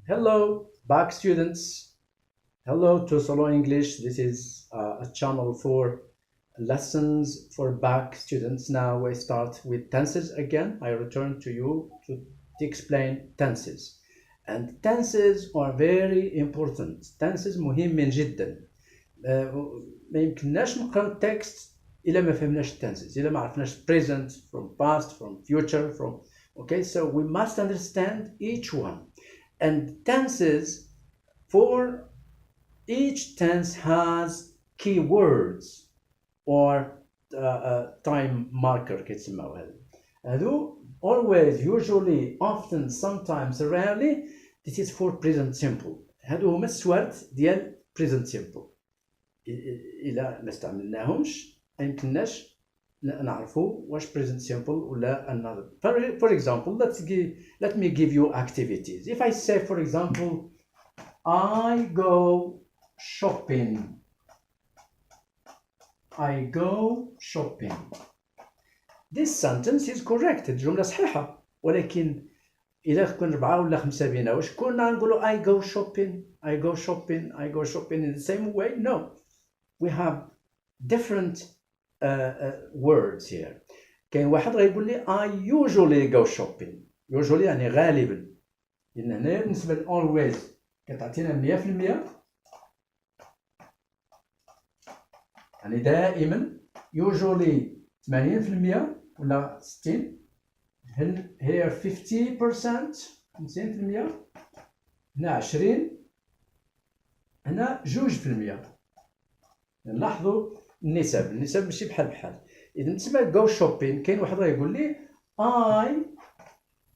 Hello, back students. Hello to Solo English. This is a channel for lessons for back students. Now we start with tenses again. I return to you to explain tenses. And tenses are very important. Tenses مهمين جدا. ما يمكنناش نقراو التكست إلا ما فهمناش التنسز، إلا ما عرفناش present from past from future from okay, so we must understand each one. And tenses, for each tense has keywords or time marker كيتسماو هادو always, usually, often, sometimes, rarely. This is for present simple. هادو هما السوارت ديال present simple. إلا ما استعملناهمش ما يمكنناش نعرفوا واش present simple ولا another. For example, let me give you activities. If I say, for example, I go shopping. I go shopping. This sentence is correct. الجملة صحيحة. ولكن إذا كنا 4 ولا 5 بينا واش كنا نقولوا I go shopping, I go shopping, I go shopping in the same way? No. We have different words here. كاين واحد غيقول لي I usually go shopping. usually يعني غالبا. لأن هنا بالنسبة ل always كتعطينا 100%. يعني دائما usually 80% ولا 60. here 50%. 50%. هنا 20. هنا 2%. نلاحظوا النسب ماشي بحال. اذا نسمع go shopping كاين واحد غيقول لي I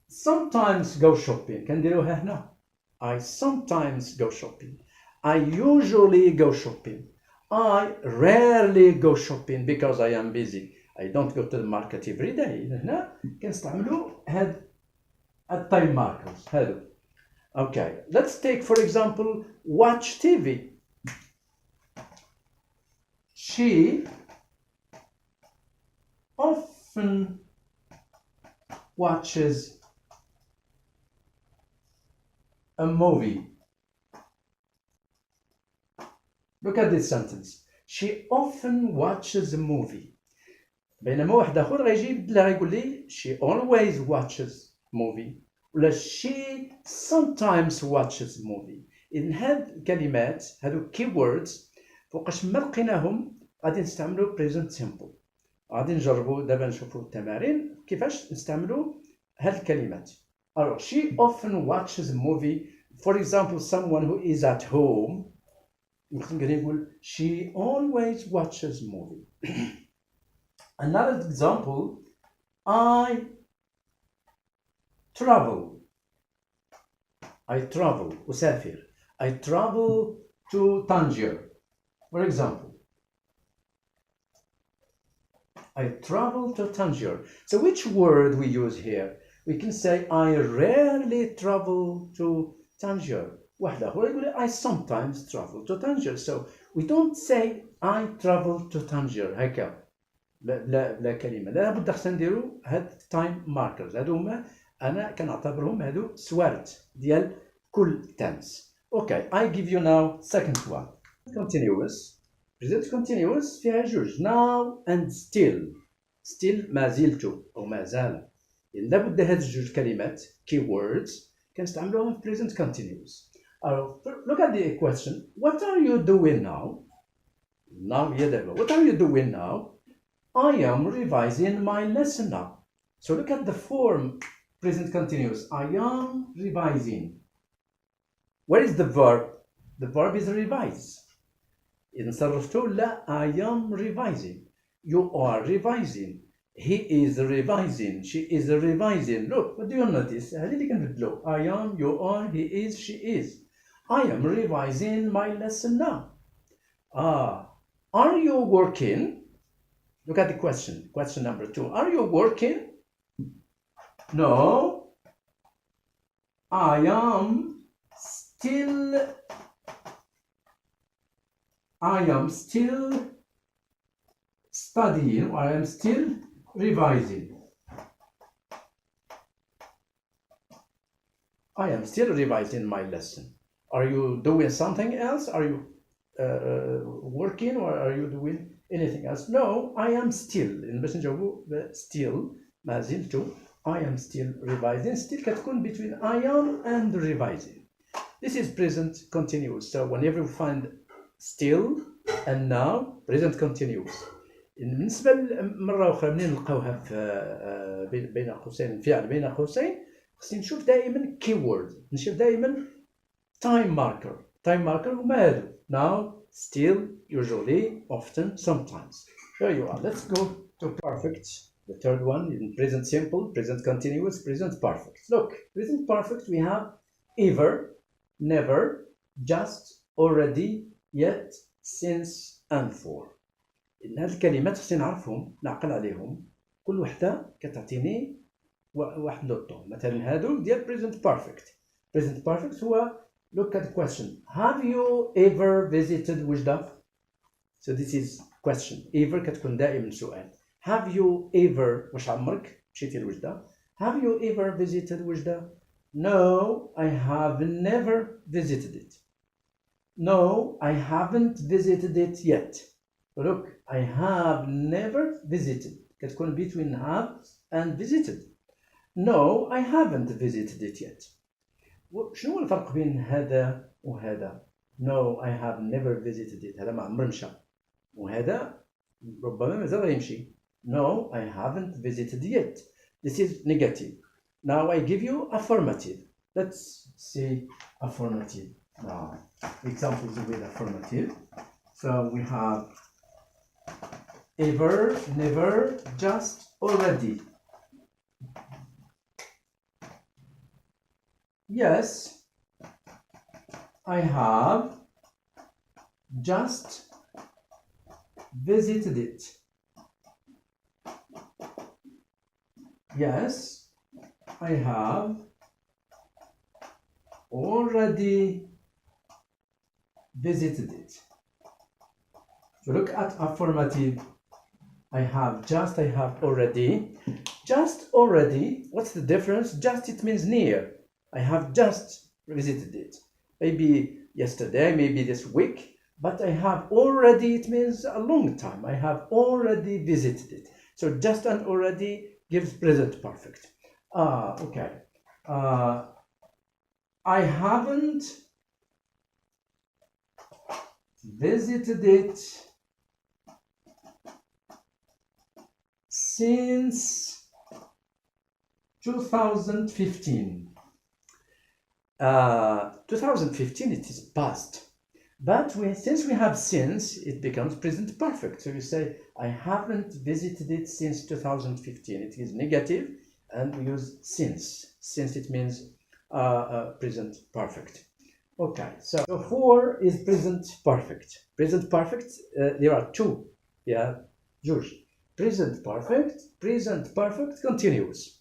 sometimes go shopping. كنديروها هنا I sometimes go shopping. I usually go shopping. I rarely go shopping because I am busy. I don't go to the market every day. هنا كنستعملوا هاد التايم ماركرز هادو. Okay, let's take for example watch TV. She often watches a movie. Look at this sentence. She often watches a movie. بينما واحد آخر غيجي يبدلها يقول لي she always watches movie ولا she sometimes watches movie. إذن هاد الكلمات هادو keywords فوقاش ما لقيناهم غادي نستعملوا present simple. غادي نجربوا دابا نشوفوا التمارين كيفاش نستعملوا هاد الكلمات. Alors, she often watches a movie. For example, someone who is at home يمكن نقول she always watches movie. Another example, I travel. أسافر. I travel to Tangier. For example, I travel to Tangier. So which word we use here? We can say I rarely travel to Tangier. واحد آخر يقول I sometimes travel to Tangier. So we don't say I travel to Tangier هكا بلا كلمة. لابد خصنا نديرو هاد time markers. هادو هما أنا كنعتبرهم هادو سوارت ديال كل tense. Okay, I give you now second one. Continuous. Present continuous فيها جوج now and still ما زلت أو ما زال. لابد هاد الجوج كلمات keywords كنستعملوهم في present continuous. Look at the question. What are you doing now? What are you doing now? I am revising my lesson now. So look at the form present continuous. I am revising. Where is the verb? The verb is revise. إذا صرفتو لا I am revising. You are revising. He is revising. She is revising. Look, what do you notice? هذه اللي كنبدلو. I am, you are, he is, she is. I am revising my lesson now. Are you working? Look at the question. Question number 2. Are you working? No. I am still studying, or I am still revising. I am still revising my lesson. Are you doing something else? Are you working or are you doing anything else? No, I am still. باش نجاوبو still ما زلت. I am still revising. Still كتكون between I am and revising. This is present continuous. So whenever we find still and now, present continuous. بالنسبة مرة أخرى منين نلقاوها في بين قوسين الفعل بين قوسين خصني نشوف دائما keyword. نشوف دائما time marker. Time marker هما هادو. Now, still, usually, often, sometimes. Here you are. Let's go to perfect. The third one in present simple, present continuous, present perfect. Look, present perfect we have ever, never, just, already, yet, since, and for. إن هذه الكلمات خصني نعرفهم نعقل عليهم كل وحدة كتعطيني واحد لوطو. مثلا هادو ديال present perfect. Present perfect هو look at the question. Have you ever visited وجدة? So this is question. Ever كتكون دائما سؤال. Have you ever واش عمرك مشيتي لوجدة؟ Have you ever visited وجدة? No, I have never visited it. No, I haven't visited it yet. Look, I have never visited. كتكون between have and visited. No, I haven't visited it yet. شنو هو الفرق بين هذا وهذا؟ No, I have never visited it. هذا ما عمره مشى. وهذا ربما مازال غيمشي. No, I haven't visited yet. This is negative. Now I give you affirmative. Let's see affirmative. Now, examples with affirmative. So we have ever, never, just, already. Yes, I have just visited it. Yes, I have already visited it. So look at affirmative. I have just, I have already. Just, already, what's the difference? Just, it means near. I have just visited it. Maybe yesterday, maybe this week, but I have already, it means a long time. I have already visited it. So just and already gives present perfect. Okay. I haven't visited it since 2015. 2015 it is past, but since we have since, it becomes present perfect. So you say I haven't visited it since 2015. It is negative, and we use since it means present perfect. Okay, so for is present perfect. Present perfect, there are two. Yeah, George. Present perfect continuous.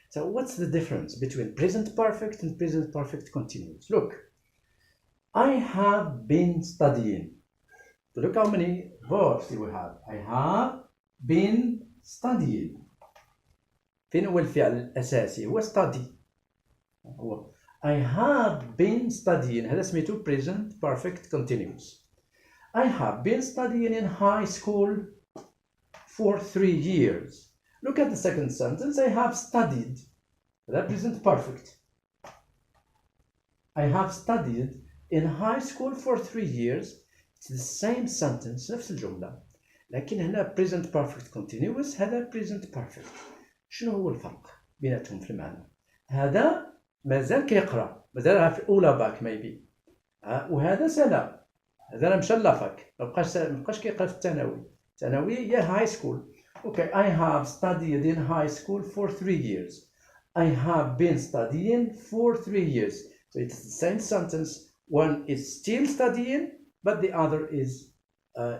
So what's the difference between present perfect and present perfect continuous? Look, I have been studying. So look how many verbs we have. I have been studying. فين هو الفعل الأساسي؟ هو study. هو I have been studying. هذا سميتو present perfect continuous. I have been studying in high school for 3 years. Look at the second sentence. I have studied. That present perfect. I have studied in high school for 3 years. It's the same sentence, نفس الجملة. لكن هنا present perfect continuous. هذا present perfect. شنو هو الفرق بيناتهم في المعنى؟ هذا مازال كيقرا، مازال في أولى باك maybe. وهذا سنة. هذا مشى لافاك. مابقاش كيقرا في الثانوي. الثانوي هي high school. Okay, I have studied in high school for 3 years. I have been studying for 3 years. So it's the same sentence. One is still studying, but the other is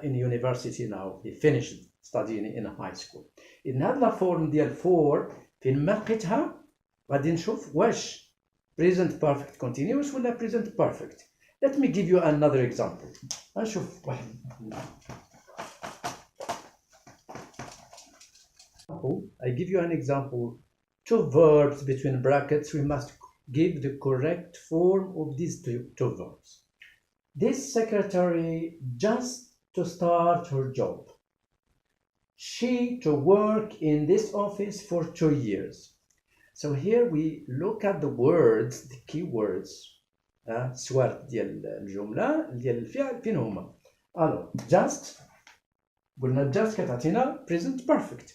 in university now. He finished studying in high school. إن هاد لا فورم ديال for فين ما لقيتها غادي نشوف واش present perfect continuous ولا present perfect. Let me give you another example. نشوف واحد. I give you an example. Two verbs between brackets. We must give the correct form of these two verbs. This secretary just to start her job. She to work in this office for 2 years. So here we look at the words, the key words. السوارت ديال الجملة ديال الفعل فين هما؟ Alors just قلنا just كتعطينا present perfect.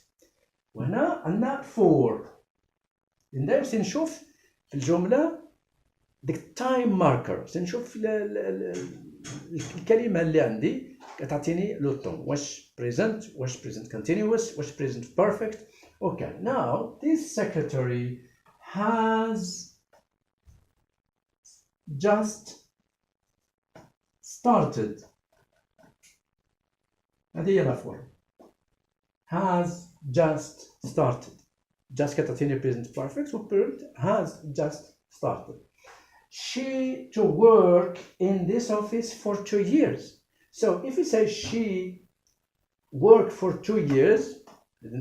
وهنا عندنا for. دابا سنشوف في الجملة ديك التايم ماركر، سنشوف الكلمة اللي عندي كتعطيني لو طون، واش present، واش present continuous، واش present perfect. Okay, now this secretary has just started. هذه هي الأفور. Has just started. Just كتعطيني present perfect و has just started. She to work in this office for 2 years. So if we say she worked for 2 years,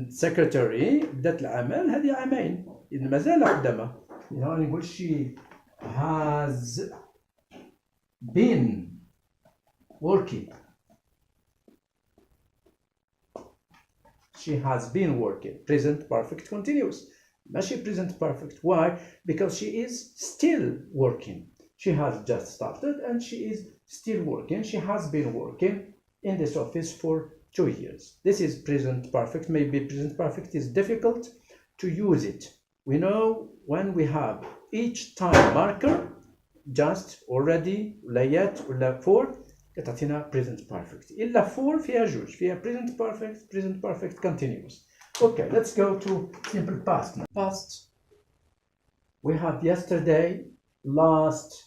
secretary بدات العمل هذه عامين، إذن مازال قدامها. يعني نقول she has been working. She has been working. Present perfect continuous. ماشي present perfect. Why? Because she is still working. She has just started and she is still working. She has been working in this office for 2 years. This is present perfect. Maybe present perfect is difficult to use it. We know when we have each time marker, just, already, ولا yet, ولا for, كتعطينا present perfect. إلا for فيها جوج، فيها present perfect, present perfect continuous. Okay, let's go to simple past now. Past, we have yesterday, last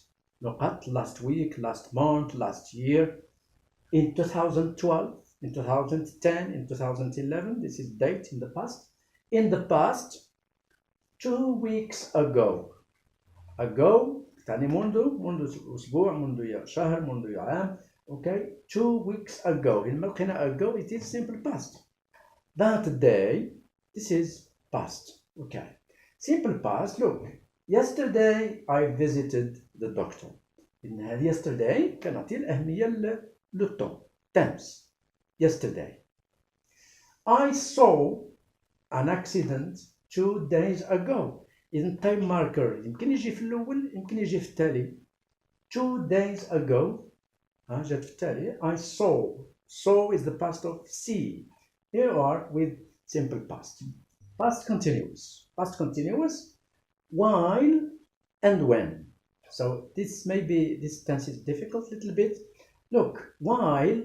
week, last month, last year, in 2012, in 2010, in 2011, this is date in the past. In the past, 2 weeks ago. Ago, تعني منذ أسبوع، منذ شهر، منذ عام. Okay, 2 weeks ago. In لقينا ago, it is simple past. That day, this is past. Okay. Simple past, look. Yesterday, I visited the doctor. In yesterday, كنعطي الأهمية للطون. Tense. Yesterday. I saw an accident 2 days ago. إذن time marker يمكن يجي في الأول، يمكن يجي في التالي. 2 days ago. جات في التالي. I saw. Saw is the past of see. Here are with simple past. Past continuous. Past continuous. While and when. So this tense is difficult a little bit. Look, while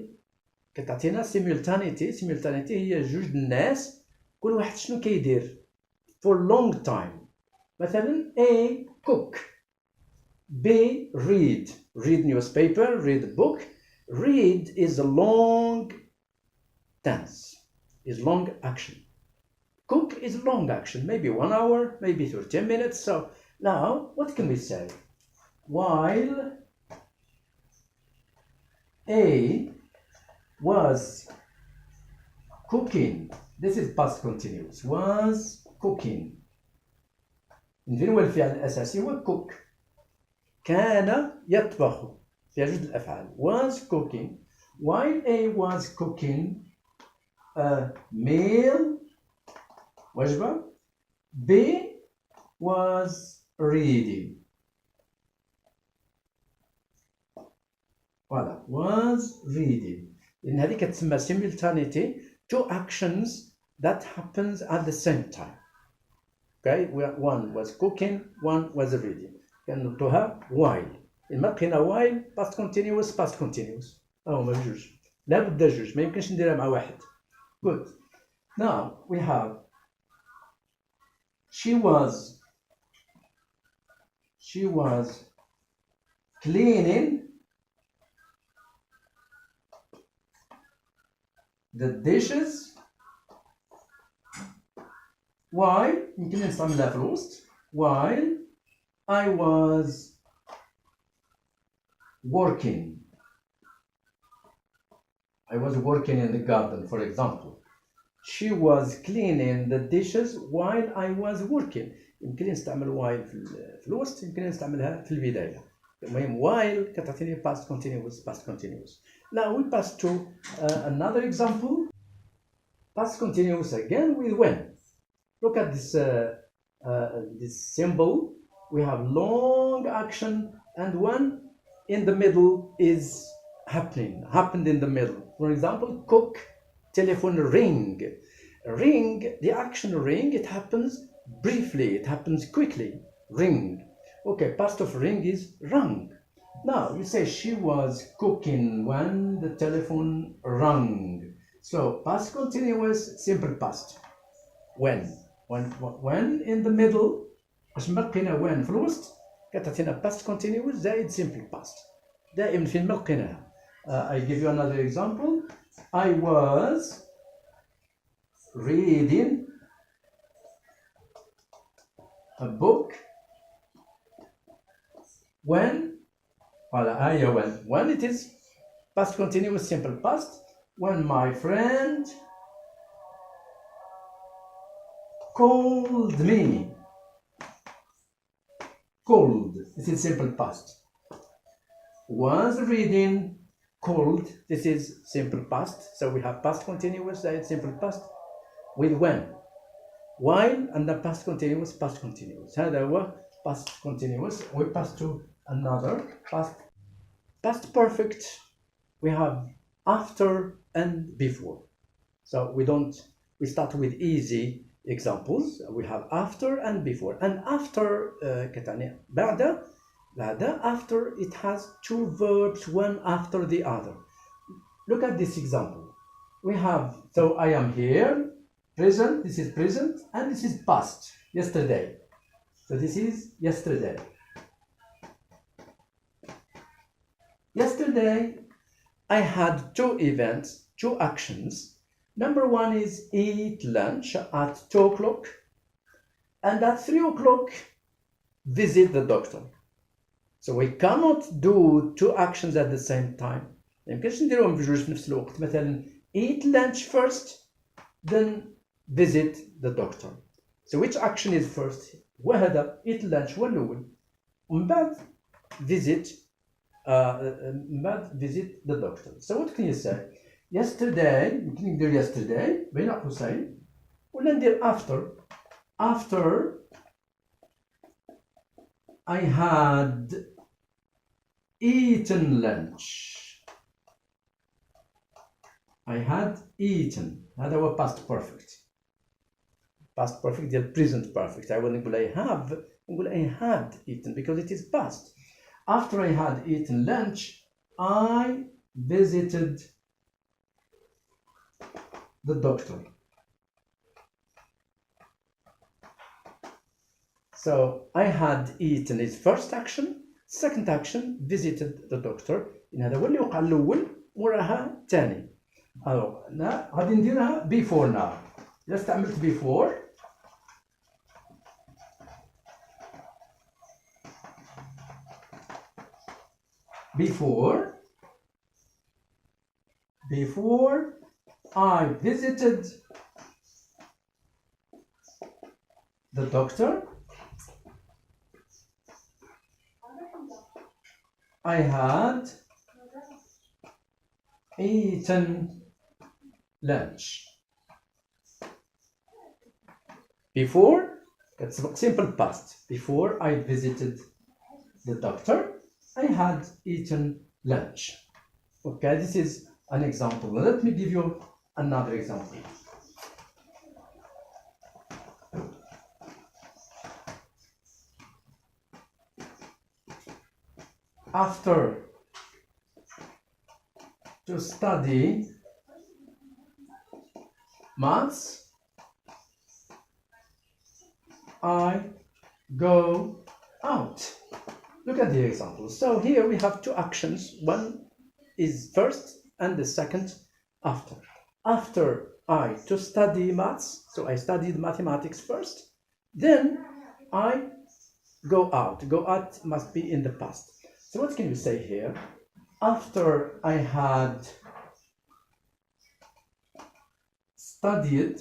كتعطينا simultaneity. Simultaneity هي جوج الناس كل واحد شنو كيدير for long time. مثلا A cook, B read newspaper, read book. Read is a long tense, is long action. Cook is long action, maybe 1 hour, maybe 30 minutes. So now what can we say? While A was cooking, this is past continuous, was cooking. فين هو الفعل الأساسي؟ هو cook. كان يطبخ، فيها جوج الأفعال. Was cooking. While A was cooking a meal, وجبة. B was reading. Voilà, was reading. إن هذه كتسمى simultaneity, two actions that happens at the same time. Okay, one was cooking, one was reading. كنردوها while. إما لقينا while past continuous. هما بجوج. لابد جوج، ما يمكنش نديرها مع واحد. Good. Now we have she was cleaning the dishes. While يمكن نستعملها في الوسط. While I was working. I was working in the garden, for example. she was cleaning the dishes while I was working. يمكن نستعمل while في الوسط، يمكن نستعملها في البداية. المهم while كتعطيني past continuous. Now we pass to another example. Past continuous again with when. Look at this symbol. We have long action and one in the middle is happened in the middle. For example, cook, telephone, ring. Ring, the action ring, it happens briefly, it happens quickly. Ring. Okay, past of ring is rung. Now you say she was cooking when the telephone rung. So past continuous, simple past. When in the middle باش لقينا when في الوسط كتعطينا past continuous زائد simple past دائما فين ما لقيناها. I give you another example. I was reading a book when when it is past continuous simple past, when my friend called me. Called, this is simple past. Was reading, called, this is simple past. So we have past continuous and simple past with when. While and the past continuous. هذا هو past continuous. We pass to another past perfect. We have after and before. So we start with easy examples. We have after and before. And after كتعني بعد after, it has two verbs, one after the other. Look at this example. We have, so I am here, present, this is present, and this is past, yesterday. So this is yesterday. Yesterday, I had two events, two actions. Number one is eat lunch at 2 o'clock, and at 3 o'clock, visit the doctor. So we cannot do two actions at the same time. يمكنش نديروهم بجوج في نفس الوقت. مثلا eat lunch first, then visit the doctor. So which action is first? وهذا eat lunch هو الأول. ومن بعد visit the doctor. So what can you say? Yesterday, يمكن ندير yesterday بين قوسين ولا ندير after I had eaten lunch. I had eaten. هذا هو past perfect. Past perfect ديال present perfect. I wouldn't نقول I have, نقول I had eaten because it is past. After I had eaten lunch, I visited the doctor. So I had eaten is first action. Second action, visited the doctor. هذا هو اللي وقع الأول وراها الثاني. Alors غادي نديرها before now. إذا استعملت before I visited the doctor, I had eaten lunch. Before, that's simple past. Before I visited the doctor, I had eaten lunch. Okay, this is an example. Let me give you another example. After to study maths, I go out. Look at the example. So here we have two actions. One is first and the second after. After I to study maths, so I studied mathematics first, then I go out. Go out must be in the past. So what can you say here? After I had studied.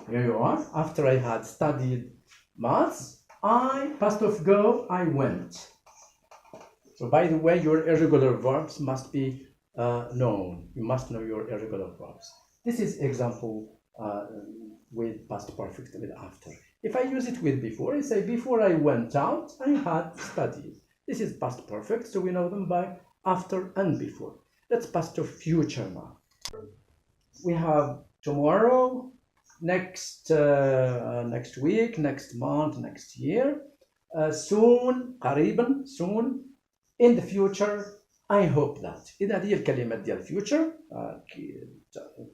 Here you are. After I had studied maths, I past of go, I went. So by the way, your irregular verbs must be known. You must know your irregular verbs. This is example with past perfect with after. If I use it with before, I say before I went out, I had studied. This is past perfect, so we know them by after and before. Let's pass to future now. We have tomorrow, next week, next month, next year, soon, قريبا, soon, in the future, I hope that. إذا هذه الكلمات ديال future,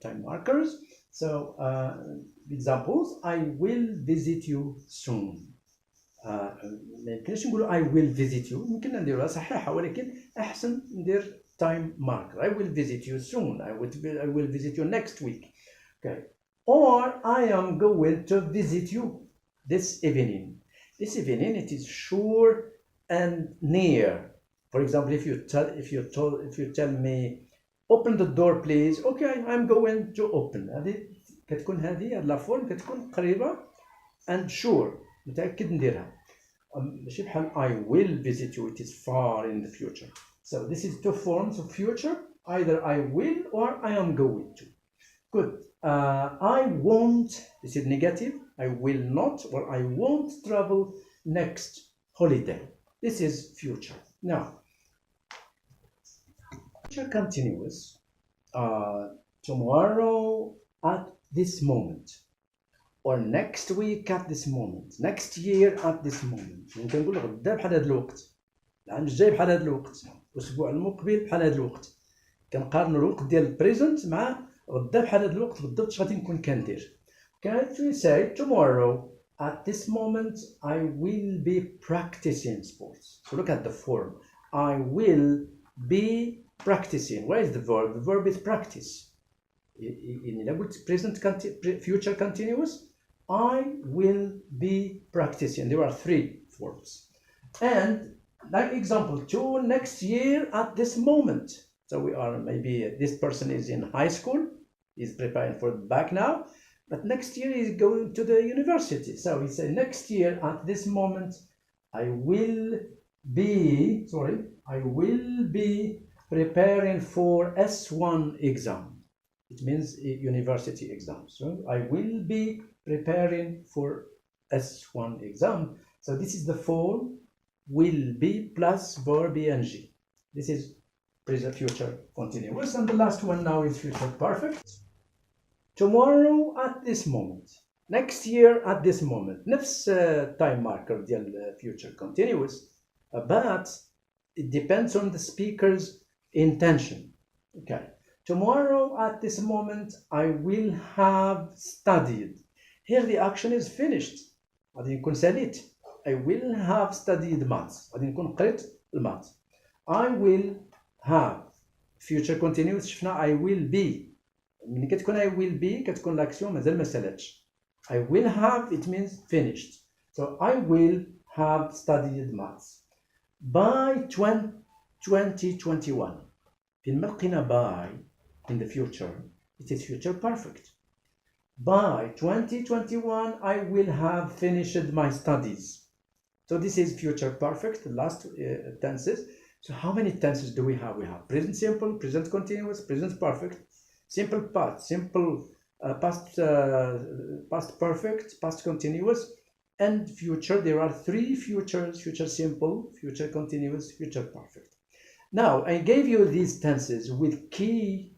time markers. So examples, I will visit you soon. ما يمكنش نقولوا I will visit you. يمكن نديروها صحيحة ولكن أحسن ندير time marker. I will visit you soon. I will visit you next week. Okay. Or I am going to visit you this evening. This evening it is sure and near. For example, if you tell me open the door please, okay, I'm going to open. هذه كتكون هذه لا فورم كتكون قريبة and sure متأكد نديرها. ماشي بحال I will visit you, it is far in the future. So this is two forms of future. Either I will or I am going to. Good. I won't, this is negative. I will not or I won't travel next holiday. This is future. Now, future continuous. Tomorrow at this moment. Or next week at this moment. Next year at this moment. ممكن نقول غدا بحال هذا الوقت. العام الجاي بحال هذا الوقت. الأسبوع المقبل بحال هذا الوقت. كنقارنوا الوقت ديال البريزنت مع غدا بحال هذا الوقت بالضبط اش غادي نكون كندير. Can't we say tomorrow at this moment I will be practicing sports? So look at the form. I will be practicing. Where is the verb? The verb is practice. إذا قلت present future continuous, I will be practicing. There are three forms. And like example 2, next year at this moment. So we are maybe this person is in high school, is preparing for the back now, but next year he's going to the university. So he said next year at this moment I will be preparing for S1 exam. It means university exam. So I will be preparing for S1 exam. So this is the form will be plus verb ing. This is present future continuous. And the last one now is future perfect. Tomorrow at this moment. Next year at this moment. نفس time marker ديال future continuous. But it depends on the speaker's intention. Okay. Tomorrow at this moment I will have studied. Here the action is finished. غادي نكون ساليت. I will have studied maths. غادي نكون قريت الماث. I will have future continuous. شفنا I will be. ملي كتكون I will be كتكون لاكسيون مازال ما سالاتش. I will have it means finished. So I will have studied maths. By 2021. فين ما لقينا by in the future, it is future perfect. By 2021, I will have finished my studies. So this is future perfect, the last tenses. So how many tenses do we have? We have present simple, present continuous, present perfect, simple past, simple past perfect, past continuous, and future. There are three futures: future simple, future continuous, future perfect. Now, I gave you these tenses with key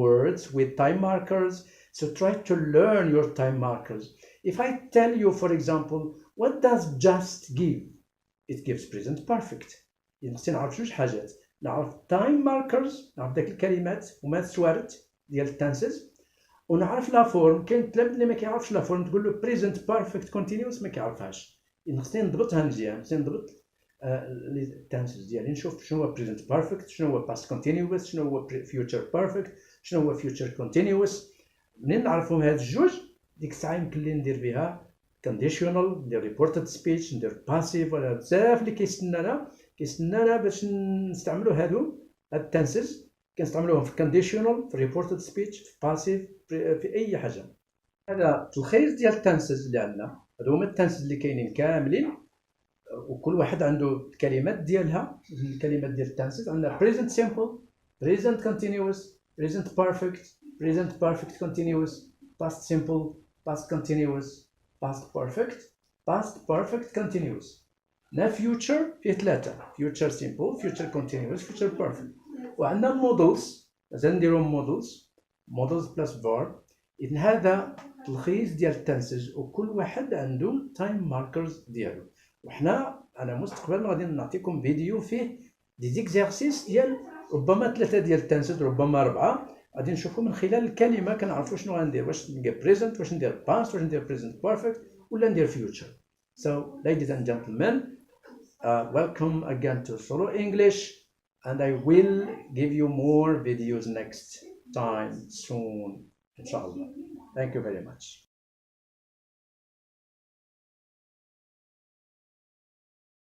words, with time markers. So try to learn your time markers. If I tell you, for example, what does just give? It gives present perfect. خصنا نعرف جوج حاجات. نعرف time markers، نعرف داك الكلمات وما تسوارت ديال التنسز، ونعرف لا فورم. كاين التلاميذ اللي ما كيعرفش لا فورم تقول له present perfect continuous ما كيعرفهاش. خصني نضبطها مزيان، خصني نضبط التنسز ديالي، نشوف شنو هو present perfect، شنو هو past continuous، شنو هو future perfect، شنو هو future continuous. منين نعرفهم هاد الجوج ديك الساعه يمكن لي ندير بها conditional، ندير reported speech، ندير passive، ولا بزاف اللي كيستنانا باش نستعملوا هاد التنسز كنستعملوهم في conditional، في reported speech، في passive، في اي حاجه. هذا تلخيص ديال التنسز اللي عندنا. هادو هما التنسز اللي كاينين كاملين، وكل واحد عنده الكلمات ديالها. الكلمات ديال التنسز عندنا present simple، present continuous، present perfect، present perfect continuous، past simple، past continuous، past perfect، past perfect continuous. نا future فيه ثلاثة: future simple، future continuous، future perfect. وعندنا models، مازال نديرو models plus verb. إذن هذا تلخيص ديال التنسج، وكل واحد عنده time markers ديالو. وحنا على مستقبل غادي نعطيكم فيديو فيه دي زيكزارسيس ديال ربما 3 ديال التنسج، ربما 4. غادي نشوفوا من خلال الكلمه كنعرفوا شنو غندير، واش ندير present، واش ندير past، واش ندير present perfect، ولا ندير future. So ladies and gentlemen, welcome again to Solo English, and I will give you more videos next time soon, inshallah. Thank you very much.